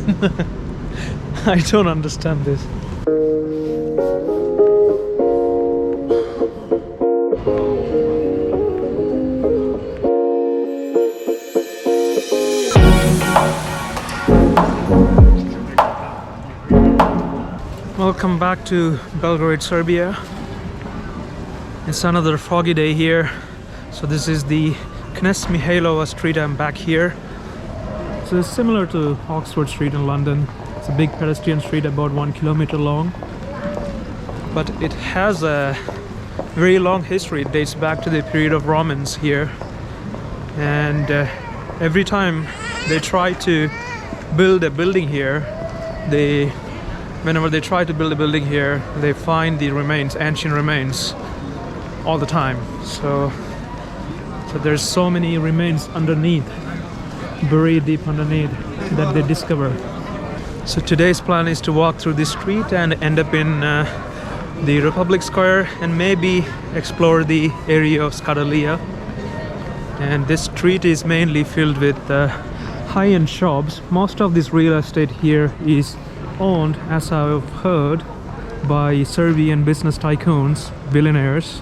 I don't understand this. Welcome back to Belgrade, Serbia. It's another foggy day here. So this is the Knez Mihailova street. I'm back here. So it's similar to Oxford Street in London. It's a big pedestrian street about 1 kilometer long. But it has a very long history. It dates back to the period of Romans here. And every time they try to build a building here, whenever they try to build a building here, they find the remains, ancient remains, all the time. So there's so many remains underneath, buried deep underneath, that they discover. So today's plan is to walk through this street and end up in the Republic Square and maybe explore the area of Skadarlija. And this street is mainly filled with high-end shops. Most of this real estate here is owned, as I've heard, by Serbian business tycoons, billionaires,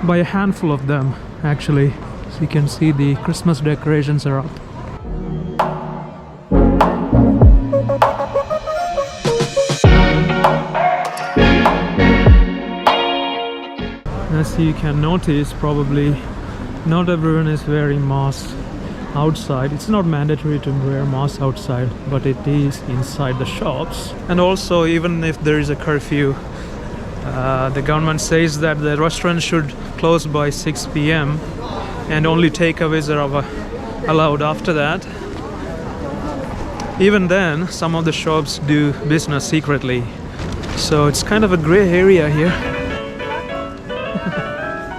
by a handful of them actually. So you can see the Christmas decorations are up. As you can notice, probably not everyone is wearing masks outside. It's not mandatory to wear masks outside, but it is inside the shops. And also, even if there is a curfew, the government says that the restaurants should close by 6 p.m. and only takeaways are allowed after that. Even then, some of the shops do business secretly. So it's kind of a gray area here.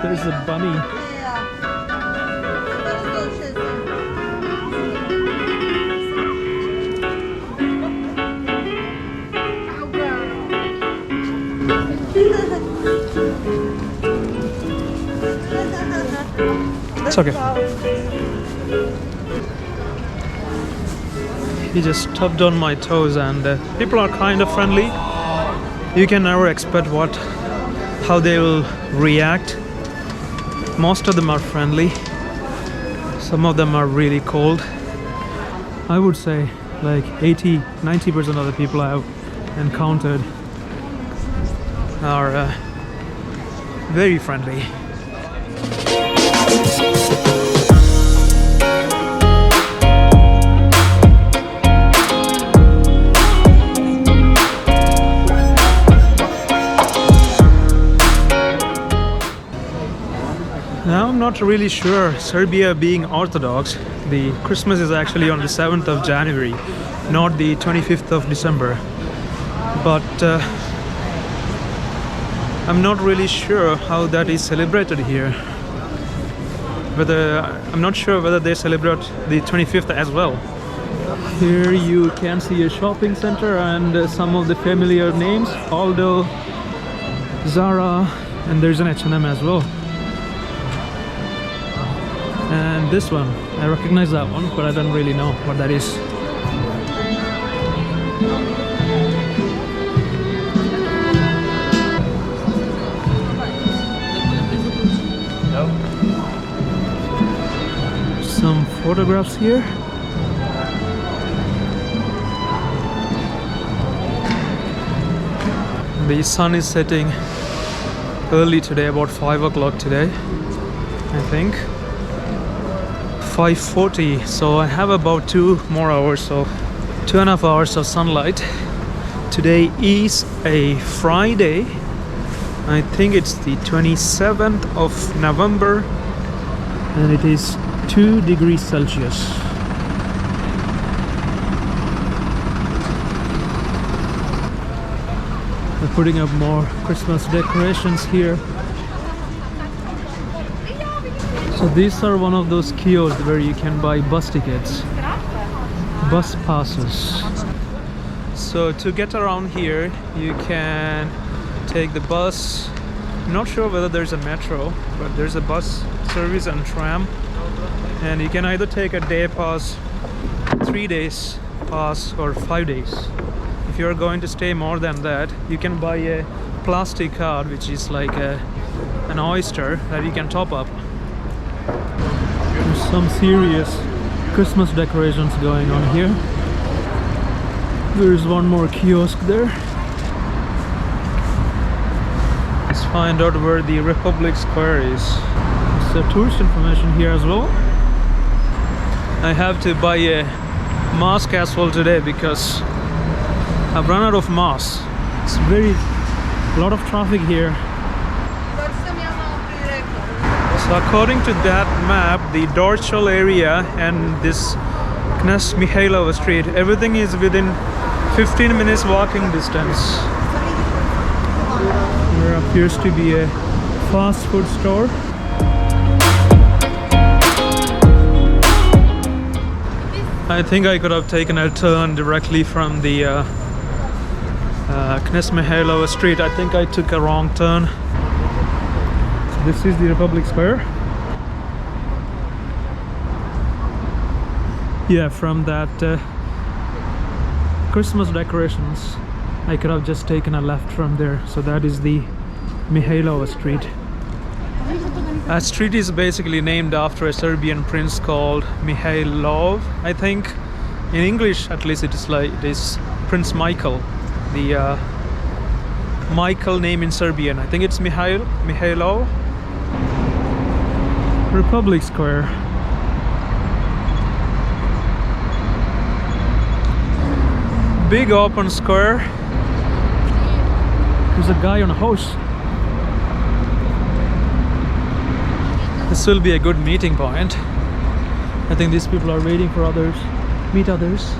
There's a bunny. It's okay. He just stepped on my toes, and people are kind of friendly. You can never expect how they will react. Most of them are friendly. Some of them are really cold. I would say like 80-90% of the people I have encountered are very friendly. Now I'm not really sure. Serbia being Orthodox, the Christmas is actually on the 7th of January, not the 25th of December. But I'm not really sure how that is celebrated here. I'm not sure whether they celebrate the 25th as well. Here you can see a shopping center and some of the familiar names, Aldo, Zara, and there's an H&M as well. And this one, I recognize that one, but I don't really know what that is. Some photographs here. The sun is setting early today, about 5 o'clock today, I think. 5:40, so I have about 2 more hours, so 2.5 hours of sunlight. Today is a Friday. I think it's the 27th of November, and it is 2 degrees Celsius. They're putting up more Christmas decorations here. So these are one of those kiosks where you can buy bus tickets, bus passes. So to get around here, you can take the bus. I'm not sure whether there's a metro, but there's a bus service and tram. And you can either take a day pass, 3 days, pass for 5 days. If you're going to stay more than that, you can buy a plastic card, which is like an oyster that you can top up. There's some serious Christmas decorations going on here. There's one more kiosk there. Let's find out where the Republic Square is. There's a tourist information here as well. I have to buy a mask as well today because I've run out of masks. It's a lot of traffic here. So according to that map, the DORCOL area and this Knez Mihailova street, everything is within 15 minutes walking distance. There appears to be a fast food store. I think I could have taken a turn directly from the Knez Mihailova street. I think I took a wrong turn. So this is the Republic Square. Yeah, from that Christmas decorations, I could have just taken a left from there. So that is the Mihailova street. That street is basically named after a Serbian prince called Mihailov, I think. In English, at least, it is Prince Michael. The Michael name in Serbian. I think it's Mihailov. Republic Square. Big open square. There's a guy on a horse. This will be a good meeting point. I think these people are waiting for others. Meet others.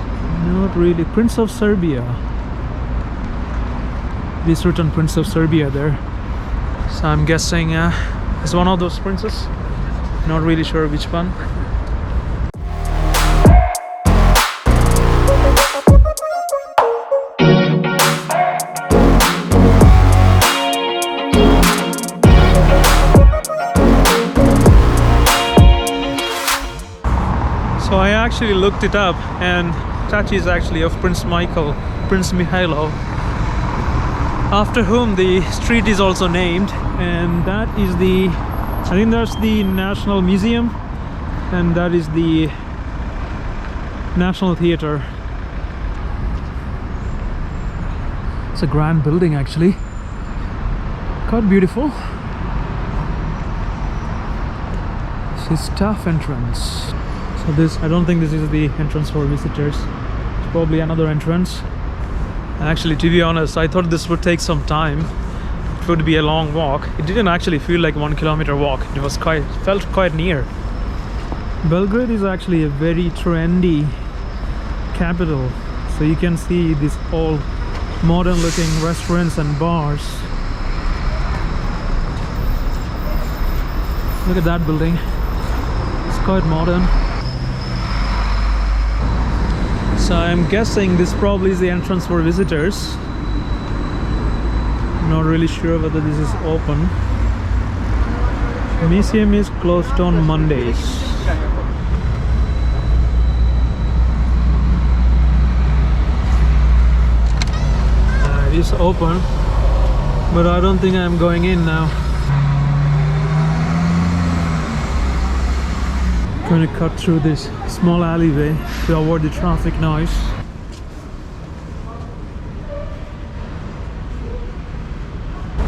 Not really. Prince of Serbia. This written Prince of Serbia there. So I'm guessing it's one of those princes. Not really sure which one. So I actually looked it up, and statue is actually of Prince Michael, Prince Mihailo, after whom the street is also named. And that is I think that's the National Museum, and that is the National Theatre. It's a grand building actually, quite beautiful. This is staff entrance. So this, I don't think this is the entrance for visitors. It's probably another entrance. Actually, to be honest, I thought this would take some time. It would be a long walk. It didn't actually feel like 1 kilometer walk. It felt quite near. Belgrade is actually a very trendy capital. So you can see these old modern looking restaurants and bars. Look at that building. It's quite modern. So I'm guessing this probably is the entrance for visitors. Not really sure whether this is open. The museum is closed on Mondays. It is open, but I don't think I'm going in now. Going to cut through this small alleyway to avoid the traffic noise.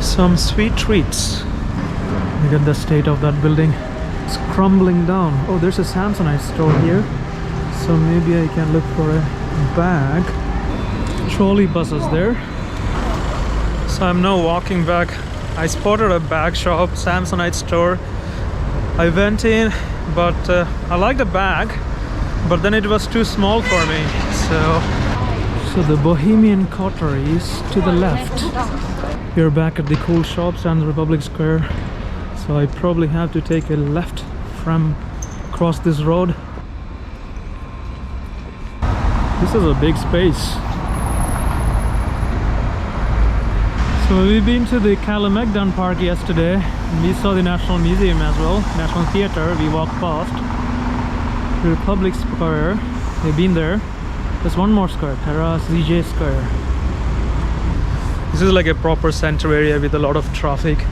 Some sweet treats. Look at the state of that building. It's crumbling down. Oh, there's a Samsonite store here, so maybe I can look for a bag. Trolley buses there. So I'm now walking back. I spotted a bag shop, Samsonite store. I went in, but I liked the bag, but then it was too small for me. So the Bohemian Coterie is to the left. We're back at the cool shops and Republic Square. So I probably have to take a left from across this road. This is a big space. So we've been to the Kalemegdan Park yesterday, and we saw the National Museum as well, National Theatre. We walked past the Republic Square. We've been there. There's one more square, Terrace ZJ Square. This is like a proper center area with a lot of traffic.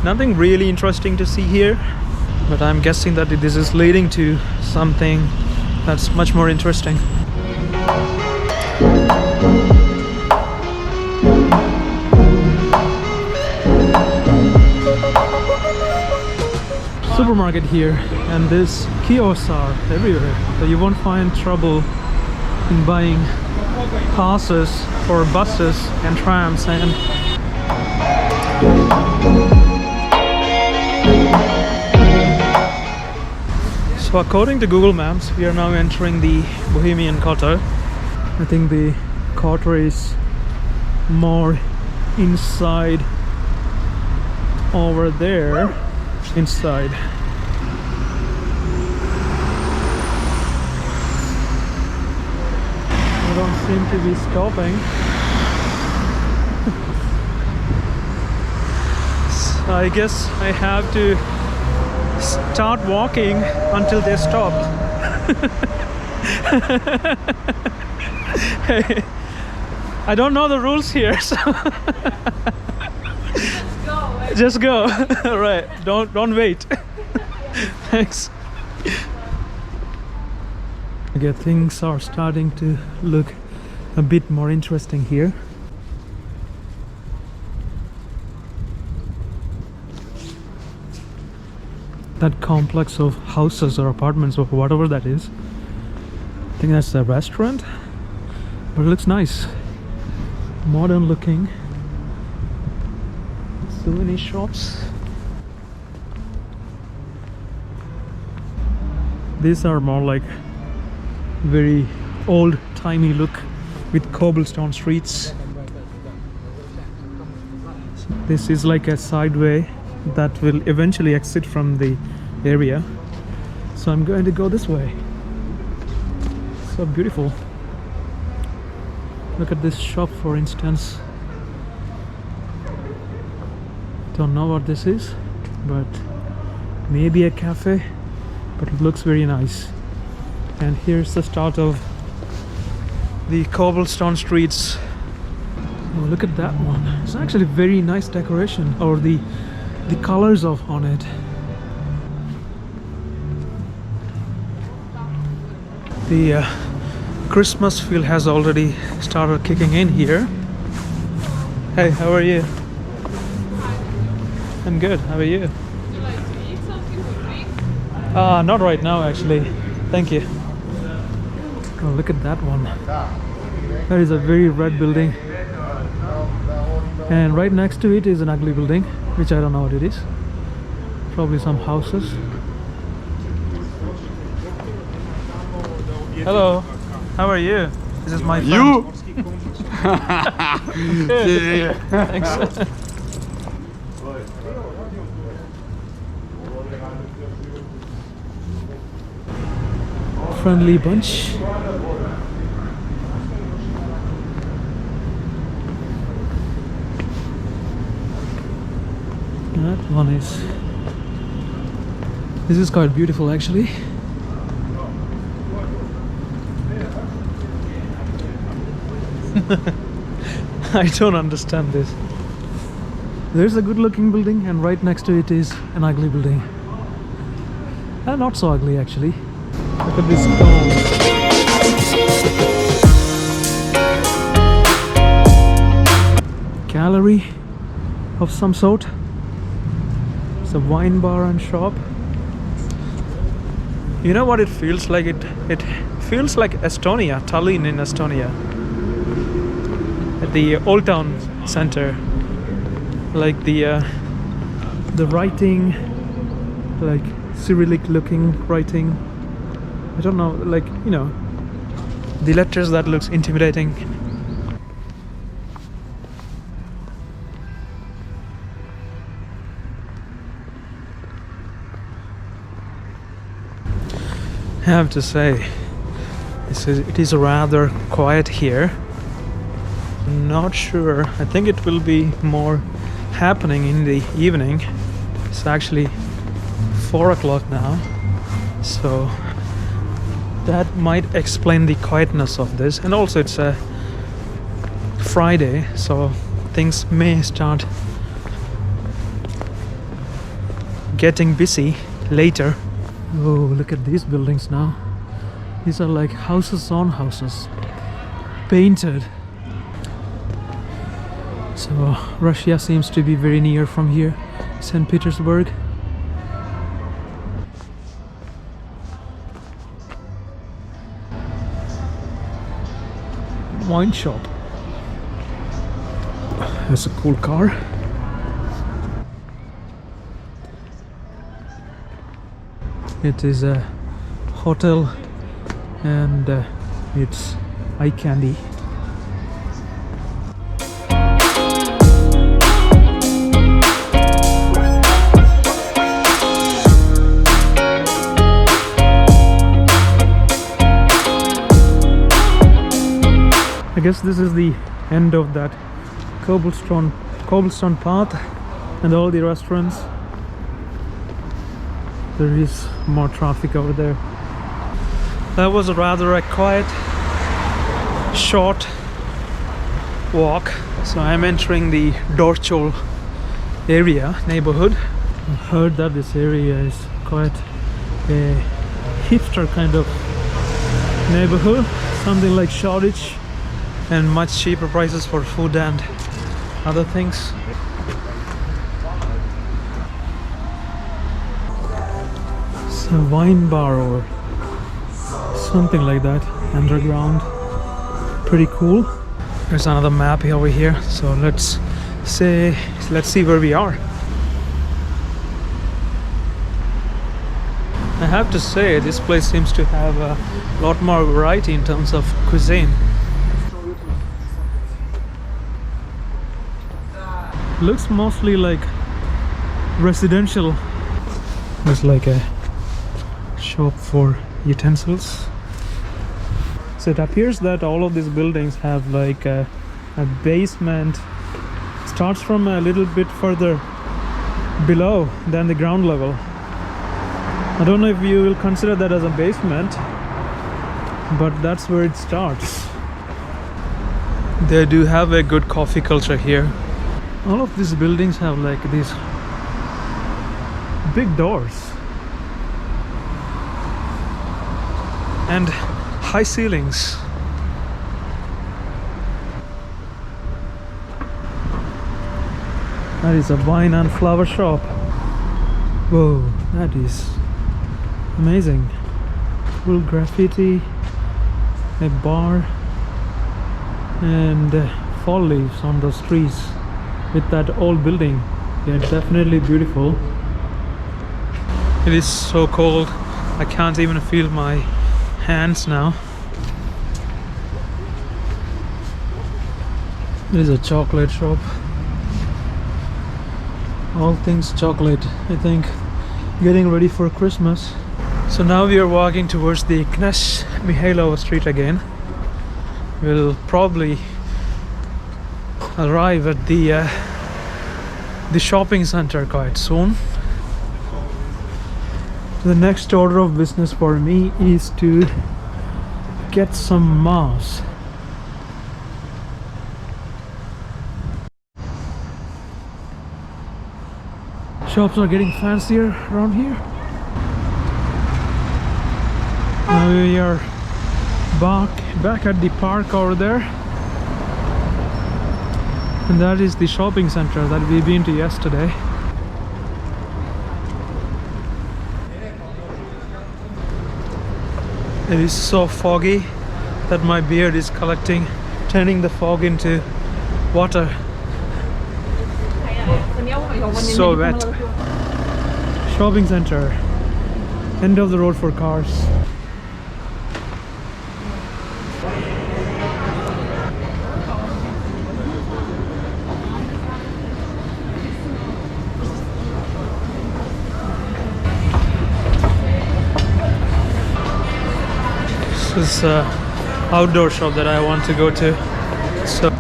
Nothing really interesting to see here, but I'm guessing that this is leading to something that's much more interesting. Supermarket here, and these kiosks are everywhere, so you won't find trouble in buying passes for buses and trams. And so according to Google Maps, we are now entering the Bohemian Quarter. I think the quarter is more inside over there. Inside. I don't seem to be stopping. So I guess I have to start walking until they stop. Hey, I don't know the rules here, so just go. All right, don't wait. Thanks. Okay, things are starting to look a bit more interesting here. That complex of houses or apartments or whatever that is, I think that's a restaurant, but it looks nice, modern looking. So many shops. These are more like very old-timey look with cobblestone streets. So this is like a sideway that will eventually exit from the area. So I'm going to go this way. So beautiful. Look at this shop, for instance. Don't know what this is, but maybe a cafe, but it looks very nice. And here's the start of the cobblestone streets. Oh, look at that one. It's actually very nice decoration, or the colors of on it. The Christmas feel has already started kicking in here. Hey, how are you? I'm good. How are you? Would you like to eat something for drink? Not right now, actually. Thank you. Oh, look at that one. That is a very red building. And right next to it is an ugly building, which I don't know what it is. Probably some houses. Hello. How are you? This is my friend. You? Good. Thanks. Friendly bunch. That one is. This is quite beautiful, actually. I don't understand this. There's a good-looking building, and right next to it is an ugly building. Not so ugly, actually. Look at this stone. Gallery of some sort. It's a wine bar and shop. You know what it feels like? It feels like Estonia, Tallinn in Estonia. At the Old Town Center. Like the writing, like Cyrillic looking writing. I don't know, like, you know, the letters that looks intimidating. I have to say, it is rather quiet here. Not sure. I think it will be more happening in the evening. It's actually 4 o'clock now, so That might explain the quietness of this, and also it's a Friday, so things may start getting busy later. Oh, look at these buildings now. These are like houses on houses, painted. So Russia seems to be very near from here, St. Petersburg. Wine shop. That's a cool car. It is a hotel and it's eye candy. I guess this is the end of that cobblestone path and all the restaurants. There is more traffic over there. That was rather a quiet, short walk. So I'm entering the DORCOL area, neighborhood. I heard that this area is quite a hipster kind of neighborhood, something like Shoreditch, and much cheaper prices for food and other things. It's a wine bar or something like that, underground. Pretty cool. There's another map over here, so let's see where we are. I have to say, this place seems to have a lot more variety in terms of cuisine. Looks mostly like residential. There's like a shop for utensils. So it appears that all of these buildings have like a basement. Starts from a little bit further below than the ground level. I don't know if you will consider that as a basement, but that's where it starts. They do have a good coffee culture here. All of these buildings have like these big doors and high ceilings. That is a wine and flower shop. Whoa, that is amazing. Cool graffiti, a bar, and fall leaves on those trees with that old building. Yeah, definitely beautiful. It is so cold, I can't even feel my hands now. There is a chocolate shop. All things chocolate, I think. Getting ready for Christmas. So now we are walking towards the Knez Mihailova street again. We'll probably arrive at the shopping center quite soon. The next order of business for me is to get some mass. Shops are getting fancier around here. Now we are back at the park over there, and that is the shopping center that we've been to yesterday. It is so foggy that my beard is turning the fog into water. So wet. Shopping center, end of the road for cars. This is an outdoor shop that I want to go to. So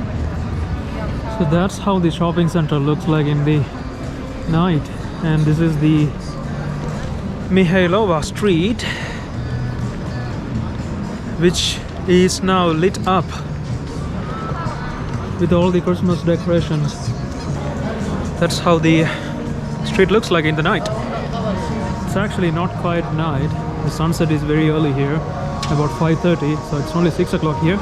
that's how the shopping center looks like in the night, and this is the Mihailova street. which is now lit up with all the Christmas decorations. That's how the street looks like in the night. It's actually not quite night. The sunset is very early here, about 5:30, so it's only 6 o'clock here.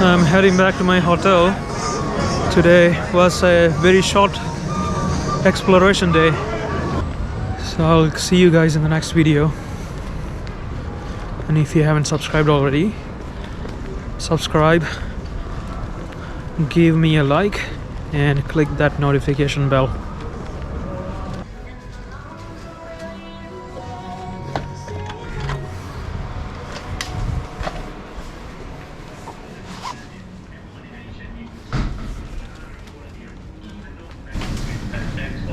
I'm heading back to my hotel. Today was a very short exploration day. So I'll see you guys in the next video. And if you haven't subscribed already, subscribe, give me a like, and click that notification bell.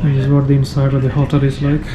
This is what the inside of the hotel is like.